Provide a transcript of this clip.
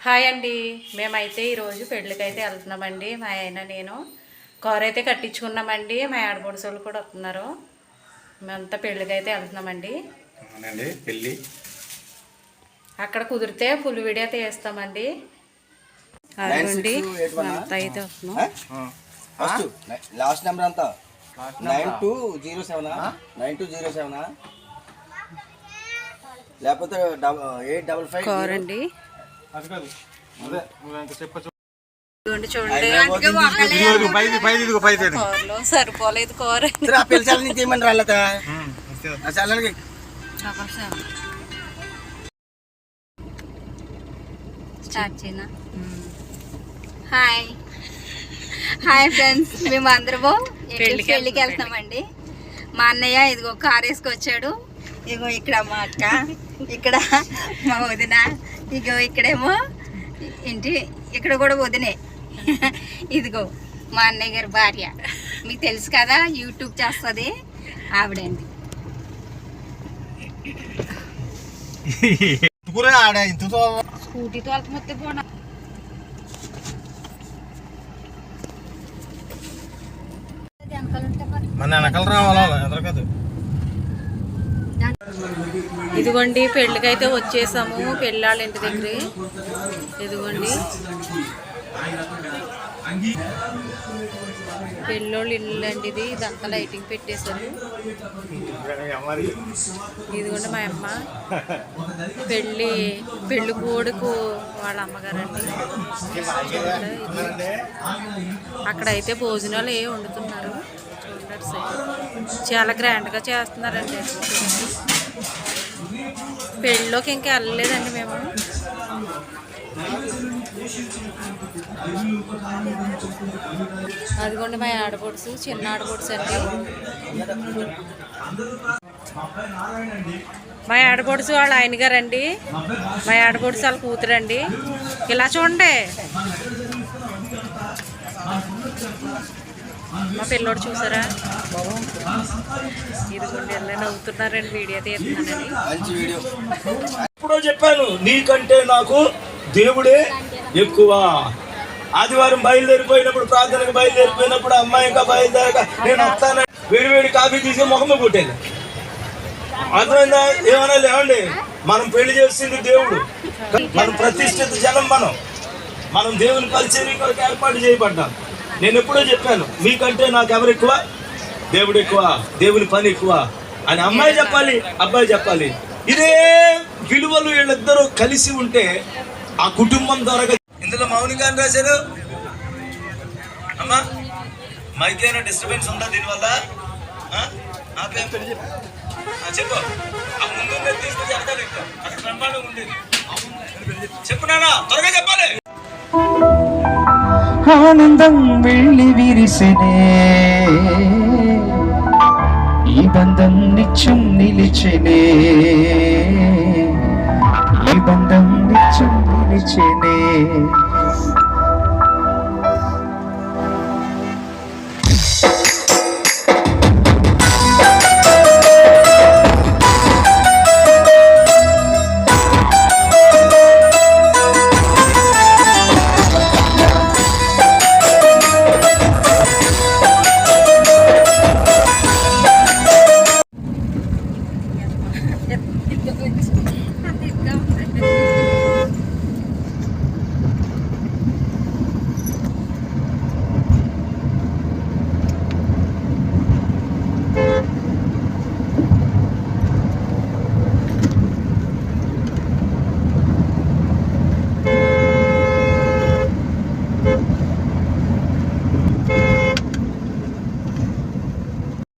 Hi అండి, మేమైతే ఈరోజు పెళ్ళికైతే వెళ్తున్నామండి. మా ఆయన నేను కారు అయితే కట్టించుకున్నామండి. మా ఆడపడుచోళ్ళు కూడా వస్తున్నారు. మేమంతా పెళ్ళికైతే వెళ్తున్నామండి. పెళ్ళి అక్కడ కుదిరితే ఫుల్ వీడియో తీస్తామండి. అదిగోండి అంతా అయితే వస్తున్నాం. లాస్ట్ నెంబర్ అంతా 9207 లేకపోతే 855 కార్ అండి. సరిపోలేదు కార్. హాయ్ హాయ్ ఫ్రెండ్స్, మేము అందరము పెళ్ళికి వెళ్తున్నామండి. మా అన్నయ్య ఇదిగో కార్ వేసుకొచ్చాడు. ఇగో ఇక్కడ మా అక్క, ఇక్కడ మా వదిన, ఇగో ఇక్కడేమో ఇంటి ఇక్కడ కూడా వదినే. ఇదిగో మా అన్నయ్య గారి భార్య, మీకు తెలుసు కదా, యూట్యూబ్ చేస్తుంది ఆవిడండి. స్కూటీతో వెళ్తే పోనా ఇదిగోండి పెళ్ళికైతే వచ్చేసాము. పెళ్ళాళ్ళ ఇంటి దగ్గర ఇదిగోండి పెళ్ళోళ్ళు ఇల్లు అండి. ఇదంతా లైటింగ్ పెట్టేశారు. ఇదిగోండి మా అమ్మ, పెళ్ళి కొడుకు వాళ్ళ అమ్మగారండి. అక్కడైతే భోజనాలు వండుతున్నారు. చాలా గ్రాండ్గా చేస్తున్నారండి. పెళ్ళిలోకి ఇంకా వెళ్ళలేదండి మేము. అదిగోండి మా ఆడపడుచు, చిన్న ఆడపడుచు అండి. మా ఆడపడుచు వాళ్ళ ఆయన గారండి. మా ఆడపడుచు వాళ్ళ కూతురండి. ఇలా చూడండి, మా పిల్లోడు చూసారా. ఇదిగోండి ఎలా నవ్వుతున్నారండి వీడియో తీస్తున్నానని. ఇప్పుడు చెప్పాను, నీకంటే నాకు దేవుడే ఎక్కువ. ఆదివారం బయలుదేరిపోయినప్పుడు, ప్రార్థనకు బయలుదేరిపోయినప్పుడు అమ్మాయి ఇంకా బయలుదేరక నేను వస్తాను వేడి కాఫీ తీసి ముఖము కొట్టాను. అర్థమైందా? ఏమన్నా లేవండి, మనం పెళ్లి చేసింది దేవుడు, మనం ప్రతిష్ఠిత జనం, మనం దేవుని పరిచర్య కొరకు ఏర్పాటు చేయబడ్డాం. నేను ఎప్పుడో చెప్పాను, మీకంటే నాకు ఎవరు ఎక్కువ? దేవుడు ఎక్కువ, దేవుని పని ఎక్కువ అని అమ్మాయి చెప్పాలి, అబ్బాయి చెప్పాలి. ఇదే విలువలు వీళ్ళిద్దరూ కలిసి ఉంటే ఆ కుటుంబం ద్వారా. ఇందులో మౌనిక అని రాశారు. అమ్మా మైక్ ఏమైనా డిస్టర్బెన్స్ ఉందా దీనివల్ల? చెప్పు. ఆ ముందు తీసుకు జరగాలి, అక్కడ బ్రహ్మాండం ఉండేది. చెప్పు నాన్న, త్వరగా చెప్పాలి. ఆనందం వెళ్ళి విరిసెనే, ఈ బంధం నిత్యం నిలిచెనే.